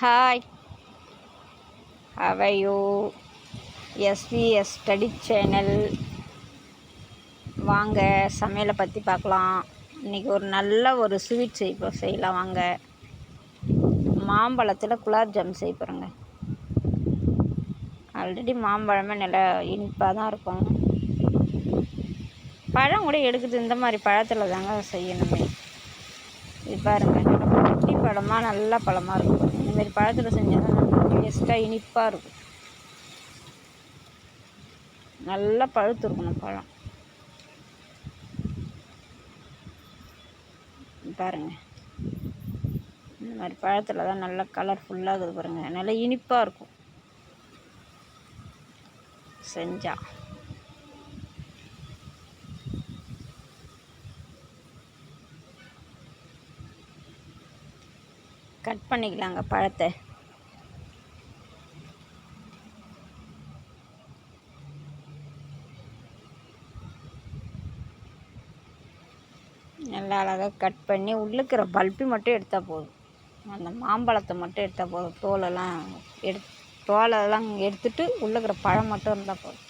Hi, how are you? SVS study channel. வாங்க சமையலை பற்றி பார்க்கலாம். இன்றைக்கி ஒரு நல்ல ஒரு ஸ்வீட் செய்யலாம் வாங்க. மாம்பழத்தில் குலாப் ஜாம் செய்ய போகிறோங்க. ஆல்ரெடி மாம்பழமே நல்லா இனிப்பாக தான் இருக்கும். பழம் கூட எடுக்குது, இந்த மாதிரி பழத்தில் தாங்க செய்யணுமே. இது பாருங்கள், குட்டி பழமாக நல்ல பழமாக இருக்கும். இந்தமாரி பழத்தில் செஞ்சால் தான் நல்லா டேஸ்ட்டாக இனிப்பாக இருக்கும். நல்லா பழுத்து இருக்கணும் பழம். பாருங்கள், இந்த மாதிரி பழத்தில் தான் நல்லா கலர்ஃபுல்லாக இருக்குது பாருங்கள். நல்லா இனிப்பாக இருக்கும் செஞ்சால். கட் பண்ணிக்கலாங்க பழத்தை. நல்லா அழகாக கட் பண்ணி உள்ளுக்கிற பல்பி மட்டும் எடுத்தால் போதும். அந்த மாம்பழத்தை மட்டும் எடுத்தால் போதும். தோலெல்லாம் எடுத்துட்டு உள்ளுக்கிற பழம் மட்டும் இருந்தால் போதும்.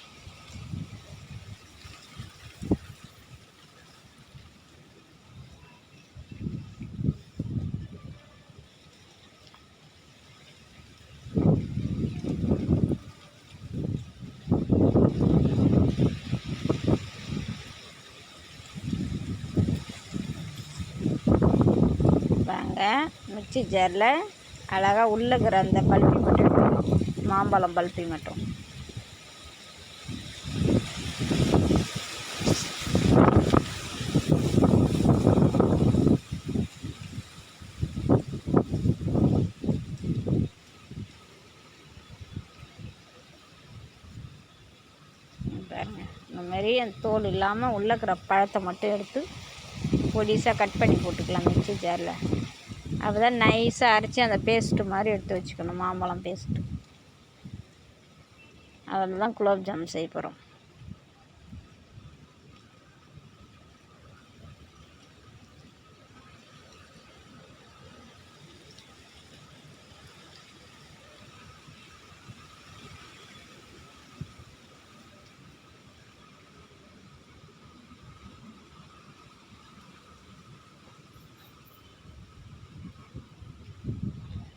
வாங்க, மிக்சி ஜாரில் அழகாக உள்ளுக்கிற அந்த பல்பி மட்டும் எடுத்துக்கணும். மாம்பழம் பல்பி மட்டும். பாருங்க, இந்த மாதிரி அந்த தோல் இல்லாமல் உள்ளுக்கிற பழத்தை மட்டும் எடுத்து பொடிசாக கட் பண்ணி போட்டுக்கலாம் மிக்சி ஜாரில். அப்போ தான் நைஸாக அரைச்சி அந்த பேஸ்ட்டு மாதிரி எடுத்து வச்சுக்கணும். மாம்பழம் பேஸ்ட்டு. அதில் தான் குலாப் ஜாம் செய்ய போகிறோம்.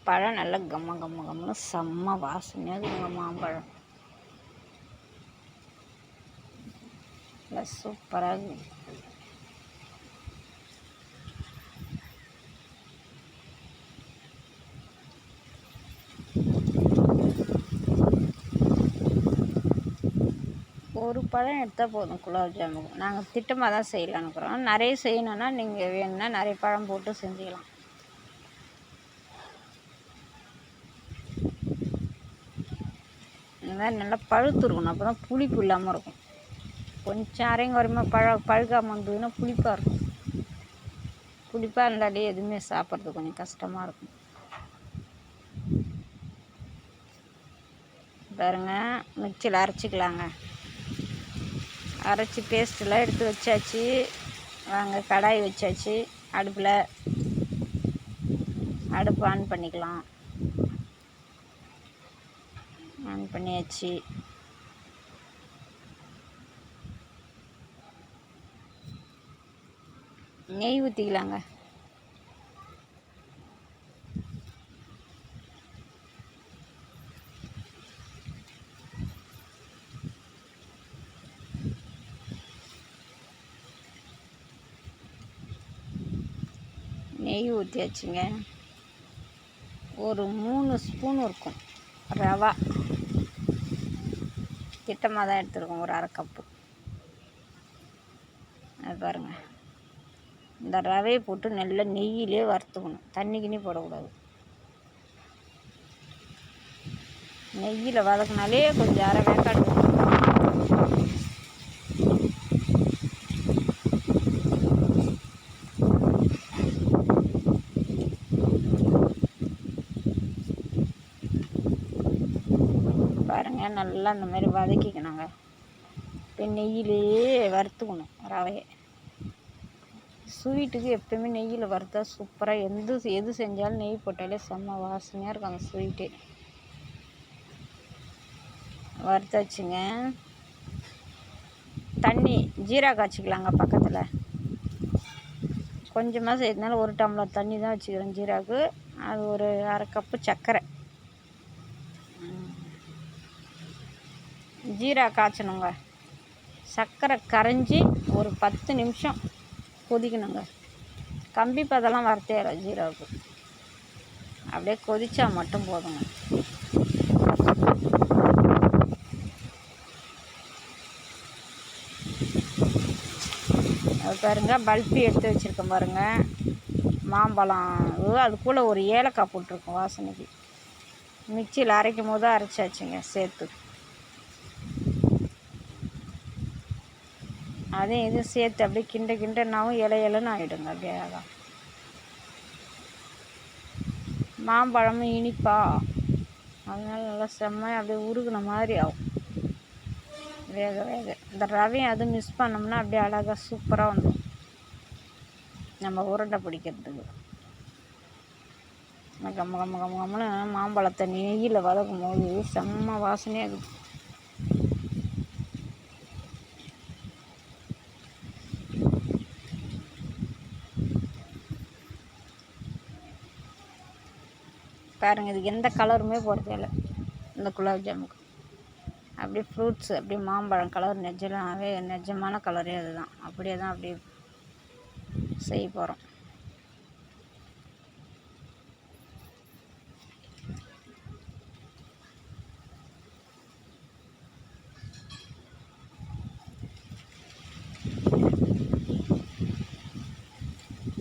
பழம் நல்லா கம்மன்னு செம்ம வாசனையாக இருக்குங்க. மாம்பழம் நல்லா சூப்பராக இருக்குது. ஒரு பழம் எடுத்தால் போதும் குலாப் ஜாமுக்கு. நாங்கள் திட்டமாக தான் செய்யலான்னுக்குறோம். நிறைய செய்யணுன்னா நீங்கள் வேணும்னா நிறைய பழம் போட்டு செஞ்சுக்கலாம். இந்த மாதிரி நல்லா பழுத்து இருக்கணும். அப்போ தான் புளிப்பு இல்லாமல் இருக்கும். கொஞ்சம் அரைங்குறையமாக பழுக்காமல் இருந்ததுன்னா புளிப்பாக இருக்கும். புளிப்பாக இருந்தாலே எதுவுமே சாப்பிட்றது கொஞ்சம் கஷ்டமாக இருக்கும். பாருங்க, மிக்சியில் அரைச்சிக்கலாங்க. அரைச்சி பேஸ்ட்டெல்லாம் எடுத்து வச்சாச்சு. வாங்க, கடாய் வச்சாச்சு. அடுப்பு ஆன் பண்ணிக்கலாம். ஆன் பண்ணியாச்சு. நெய் ஊற்றிக்கலாங்க. நெய் ஊற்றியாச்சுங்க. ஒரு 3 ஸ்பூன் இருக்கும் ரவா. திட்டமாக தான் எடுத்துருக்கோம். ஒரு 1/2 கப்பு. அது பாருங்கள், இந்த ரவையை போட்டு நல்லா நெய்யிலே வறுத்துக்கணும். தண்ணிக்கினே போடக்கூடாது. நெய்யில் வதக்கினாலே கொஞ்சம் அரை வேக்காடு. பாருங்கள், நல்லா இந்த மாதிரி வதக்கிக்கணுங்க. இப்போ நெய்யிலேயே வறுத்துக்கணும் ரவையை. ஸ்வீட்டுக்கு எப்போயுமே நெய்யில் வறுத்தா சூப்பராக எது செஞ்சாலும் நெய் போட்டாலே செம்ம வாசனையாக இருக்கும் அந்த ஸ்வீட்டே. வறுத்தாச்சுங்க. தண்ணி ஜீரா காய்ச்சிக்கலாங்க பக்கத்தில். கொஞ்சமாக செய்யறதுனால 1 டம்ளர் தண்ணி தான் வச்சுக்கிறேன் ஜீராவுக்கு. அது ஒரு அரை கப்பு சர்க்கரை. ஜீரா காய்ச்சணுங்க. சர்க்கரை கரைஞ்சி ஒரு 10 நிமிஷம் கொதிக்கணுங்க. கம்பி பதெல்லாம் வறுத்தேற ஜீராவுக்கு. அப்படியே கொதிச்சா மட்டும் போதுங்க. அது பாருங்கள் பல்பி எடுத்து வச்சுருக்கேன் பாருங்கள். மாம்பழம் அது கூட ஒரு ஏலக்காய் போட்டிருக்கோம் வாசனைக்கு. மிக்சியில் அரைக்கும் போது அரைச்சாச்சுங்க சேர்த்து. அதையும் இதுவும் சேர்த்து அப்படியே கிண்டனாவும் இலைன்னு ஆகிடுங்க. அப்படியே அதான் மாம்பழமும் இனிப்பா, அதனால நல்லா செம்மையாக அப்படியே உருகுன மாதிரி ஆகும் வேக. இந்த ரவையும் அதுவும் மிஸ் பண்ணோம்னா அப்படியே அழகாக சூப்பராக வந்துடும் நம்ம உருண்டை பிடிக்கிறதுக்கு. கம்மன்னு மாம்பழத்தை நெய்யில் வதக்கும் போது செம்ம வாசனையாக இருக்குது. பாருங்கள், இதுக்கு எந்த கலருமே போடுறதே இல்லை இந்த குலாப் ஜாமுக்கு. அப்படியே ஃப்ரூட்ஸு அப்படியே மாம்பழம் கலர் நிஜமான கலரே அதுதான். அப்படியே தான் அப்படியே செய்ய போகிறோம்.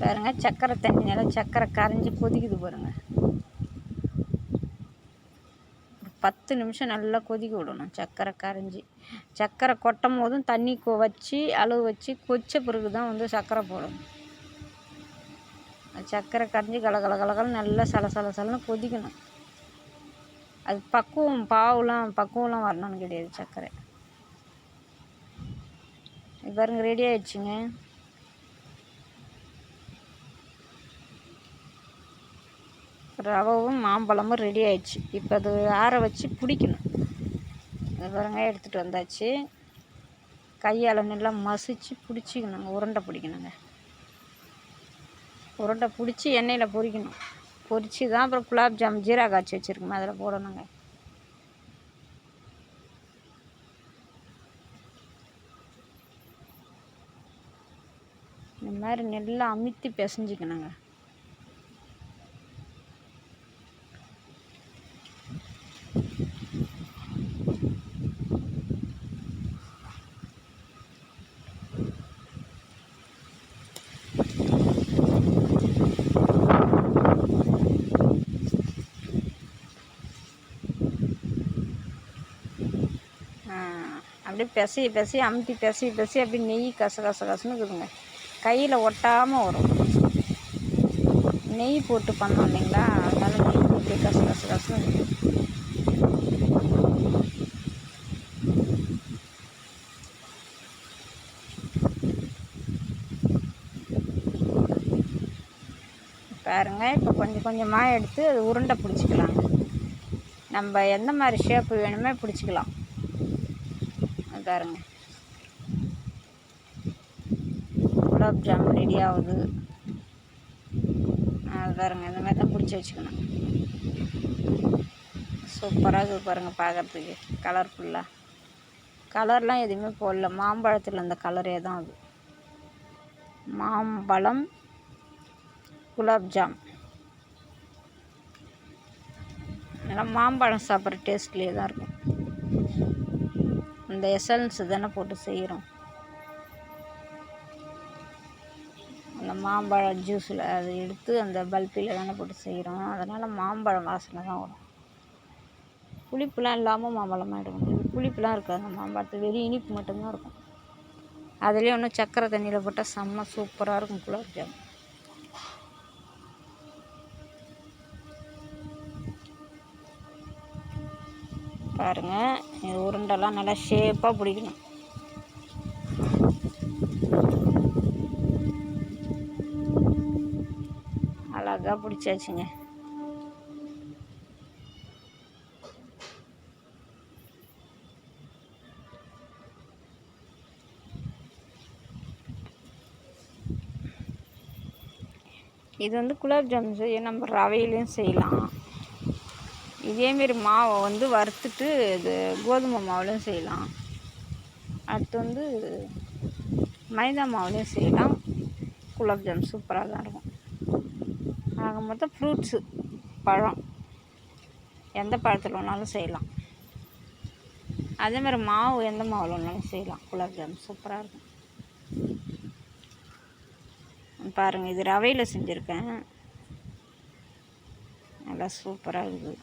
பாருங்கள், சர்க்கரை தண்ணி நல்லா சர்க்கரை கரைஞ்சி கொதிக்குது பாருங்கள். 10 நிமிஷம் நல்லா கொதிக்க விடணும். சர்க்கரை கரைஞ்சி, சர்க்கரை கொட்டும் போதும் தண்ணி வச்சு அளவு வச்சு கொச்ச பிறகு தான் சர்க்கரை போடணும். சர்க்கரை கரைஞ்சி கலகலன்னு நல்லா சலன்னு கொதிக்கணும். அது பக்குவம்லாம் வரணும்னு கிடையாது. சர்க்கரை பாருங்க ரெடி ஆயிடுச்சுங்க. ரவும் மாம்பழமும் ரெடி ஆயிடுச்சு. இப்போ அது ஆற வச்சு பிடிக்கணும். அது பாருங்க எடுத்துகிட்டு வந்தாச்சு. கையால் நல்லா மசிச்சு பிடிச்சிக்கணுங்க. உருண்டை பிடிக்கணுங்க. உருண்டை பிடிச்சி எண்ணெயில் பொரிக்கணும். பொரிச்சு தான் அப்புறம் குலாப் ஜாம் ஜீரா காய்ச்சி வச்சுருக்கோம் அதில் போடணுங்க. இந்த மாதிரி நல்லா அமுத்தி பிசைஞ்சிக்கணுங்க. அப்படியே பிசைய அமுத்தி பிசைய அப்படியே நெய் கசன்னு இருக்குதுங்க. கையில் ஒட்டாமல் வரும். நெய் போட்டு பண்ணோம் இல்லைங்களா, அதனால நெய் போட்டு கசன்னு இருக்குது. பாருங்க, இப்போ கொஞ்சமாக எடுத்து அது உருண்டை பிடிச்சிக்கலாங்க. நம்ம எந்த மாதிரி ஷேப்பு வேணுமே பிடிச்சிக்கலாம். பாருங்க, குலாப் ஜாமுன் ரெடி ஆகுது. அது பாருங்க, இந்த மாதிரி தான் பிடிச்சி வச்சுக்கணும். சூப்பராக இருக்குது பாருங்கள் பார்க்குறதுக்கு. கலர்ஃபுல்லாக கலர்லாம் எதுவுமே போடல. மாம்பழத்தில் அந்த கலரே தான் அது. மாம்பழம் குலாப் ஜாம் நல்லா மாம்பழம் சாப்பிட்ற டேஸ்ட்லேயே தான் இருக்கும். இந்த எசன்ஸ் தானே போட்டு செய்கிறோம். அந்த மாம்பழம் ஜூஸில் அதை எடுத்து அந்த பல்பியில் தானே போட்டு செய்கிறோம். அதனால் மாம்பழம் வாசனை தான் வரும். புளிப்புலாம் இல்லாமல் மாம்பழமாக எடுக்கணும். புளிப்புலாம் இருக்காது அந்த மாம்பழத்து, வெறும் இனிப்பு மட்டும்தான் இருக்கும். அதுலேயே ஒன்றும் சர்க்கரை தண்ணியில் போட்டால் செம்ம சூப்பராக இருக்கும் குலாப் ஜாம். பாருங்கள், இது உருண்டெல்லாம் நல்லா ஷேப்பாக பிடிக்கணும். அழகாக பிடிச்சாச்சுங்க. இது வந்து குலாப் ஜாமுன் செய்ய நம்ம ரவையிலையும் செய்யலாம். இதேமாரி மாவை வந்து வறுத்துட்டு இது கோதுமை மாவுலையும் செய்யலாம். அடுத்து வந்து மைதா மாவுலையும் செய்யலாம். குலாப் ஜாமுன் சூப்பராக தான் இருக்கும். ஆக மொத்தம் ஃப்ரூட்ஸு, பழம், எந்த பழத்தில் வேணாலும் செய்யலாம். அதேமாதிரி மாவு எந்த மாவில் வேணாலும் செய்யலாம். குலாப் ஜாமுன் சூப்பராக இருக்கும். பாருங்கள், இது ரவையில் செஞ்சுருக்கேன். நல்லா சூப்பராக இருக்குது.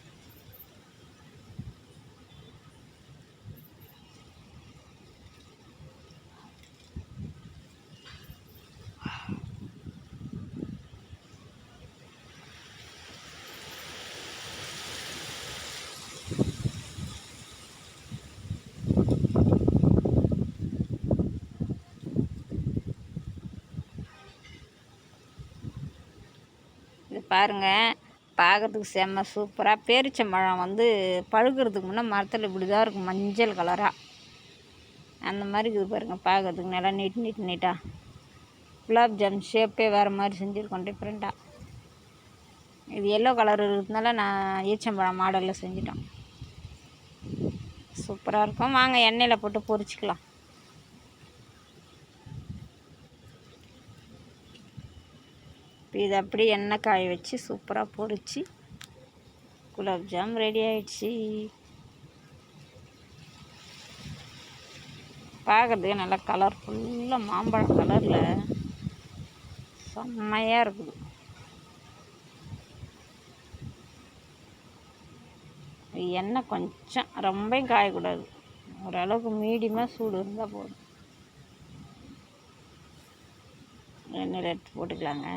இது பாருங்கள், பார்க்குறதுக்கு செம்ம சூப்பராக. பேரிச்சம்பழம் வந்து பழுக்கிறதுக்கு முன்னே மரத்தில் இப்படி தான் இருக்கும், மஞ்சள் கலராக. அந்த மாதிரி இருக்குது பாருங்கள், பார்க்குறதுக்கு நல்லா நீட்டாக. குலாப் ஜாமுன் ஷேப்பே வேறு மாதிரி செஞ்சுருக்கோம், டிஃப்ரெண்ட்டாக. இது எல்லோ கலர் இருக்கிறதுனால நான் ஈச்சம்பழம் மாடலில் செஞ்சிட்டோம். சூப்பராக இருக்கும். வாங்க எண்ணெயில் போட்டு பொரிச்சிக்கலாம். இது அப்படியே எண்ணெய் காய வச்சு சூப்பராக பொரிச்சு குலாப் ஜாம் ரெடி ஆயிடுச்சு. பார்க்குறதுக்கு நல்லா கலர்ஃபுல்லாக மாம்பழம் கலரில் செம்மையாக இருக்குது. எண்ணெய் கொஞ்சம் ரொம்பவும் காயக்கூடாது, ஓரளவுக்கு மீடியமாக சூடு இருந்தால் போதும். எண்ணெயில் எடுத்து போட்டுக்கலாங்க.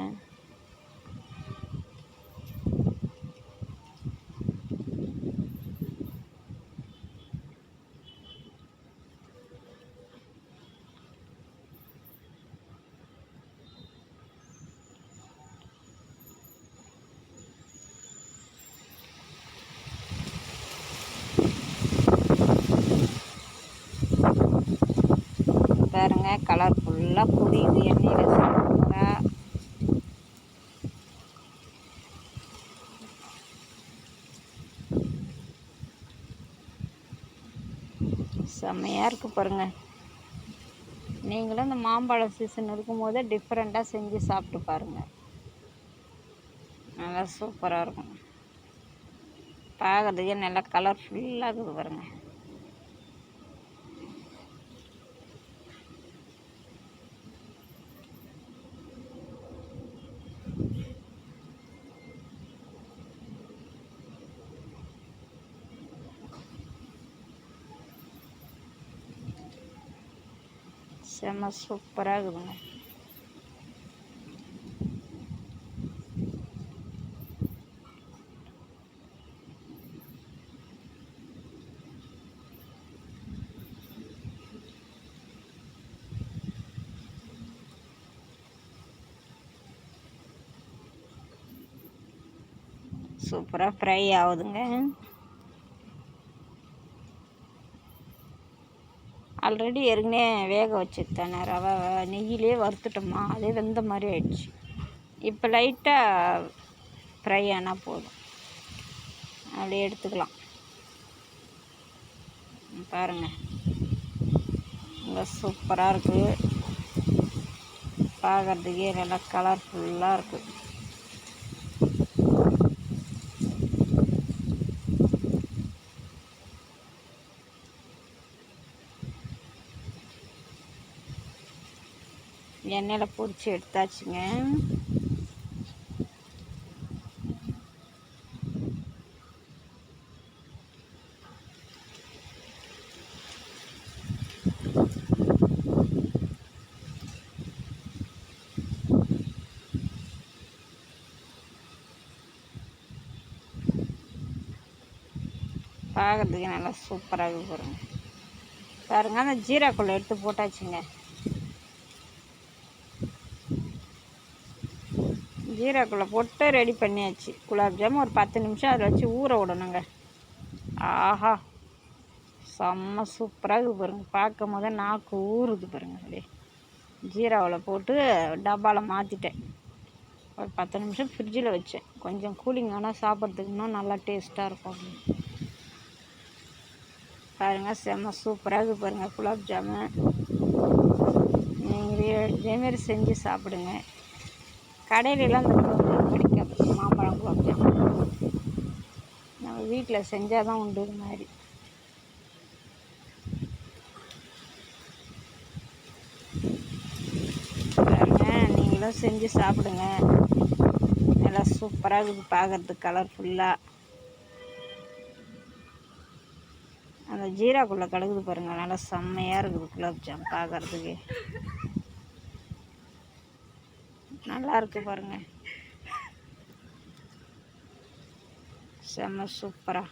பாருங்க, கலர்ஃபுல்லாக பொரியுது எண்ணெயில் சூப்பராக. செம்மையாக இருக்குது பாருங்கள். நீங்களும் இந்த மாம்பழம் சீசன் இருக்கும்போதே டிஃப்ரெண்ட்டாக செஞ்சு சாப்பிட்டு பாருங்கள், நல்லா சூப்பராக இருக்கும். பார்க்குறதுக்கே நல்லா கலர்ஃபுல்லாக இருக்குது பாருங்கள். செம்ம சூப்பராக இருக்குதுங்க. சூப்பராக ஃப்ரை ஆகுதுங்க. ஆல்ரெடி ஏற்கனவே வேக வச்சுத்தானே ரவை நெய்யிலே வறுத்துட்டோமா, அதே வெந்த மாதிரி ஆயிடுச்சு. இப்போ லைட்டாக ஃப்ரை ஆனால் போதும், அப்படியே எடுத்துக்கலாம். பாருங்கள், ரொம்ப சூப்பராக இருக்குது. பார்க்குறதுக்கே நல்லா கலர்ஃபுல்லாக இருக்குது. எண்ணெயில் பொரிச்சு எடுத்தாச்சுங்க. பார்க்குறதுக்கு நல்லா சூப்பராக இருக்குது பாருங்கள். பாருங்கள், அந்த ஜீராக்குள்ளே எடுத்து போட்டாச்சுங்க. ஜீராக்குள்ளே போட்டு ரெடி பண்ணியாச்சு. குலாப் ஜாமுன் ஒரு 10 நிமிஷம் அதில் வச்சு ஊற விடணுங்க. ஆஹா, செம்ம சூப்பராக இருக்குது பாருங்கள். பார்க்கும் போதே நாக்கு ஊறுது பாருங்கள். அப்படியே ஜீராவில் போட்டு டப்பாவில் மாற்றிட்டேன். ஒரு 10 நிமிஷம் ஃப்ரிட்ஜில் வச்சேன். கொஞ்சம் கூலிங் ஆனால் சாப்பிட்றதுக்கு இன்னும் நல்லா டேஸ்ட்டாக இருக்கும். பாருங்கள், செம்ம சூப்பராக இருக்குது பாருங்கள் குலாப் ஜாமுன். நீங்கள் இதேமாரி செஞ்சு சாப்பிடுங்க. கடையிலலாம் இந்த குலாப் ஜாமுன் கிடைக்காது, மாம்பழம் குலாப் ஜாமுன். நம்ம வீட்டில் செஞ்சால் தான் உண்டு இது மாதிரி. பாருங்கள், நீங்களும் செஞ்சு சாப்பிடுங்க. நல்லா சூப்பராக இருக்குது பார்க்குறதுக்கு, கலர்ஃபுல்லாக. அந்த ஜீராக்குள்ளே கிடக்குது பாருங்கள், நல்லா செம்மையாக இருக்குது குலாப் ஜாமுன் பார்க்குறதுக்கு. நல்லா இருக்குது பாருங்கள், செம்ம சூப்பராக.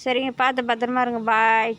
சரிங்க, பார்த்து பத்திரமா இருங்க. பாய்.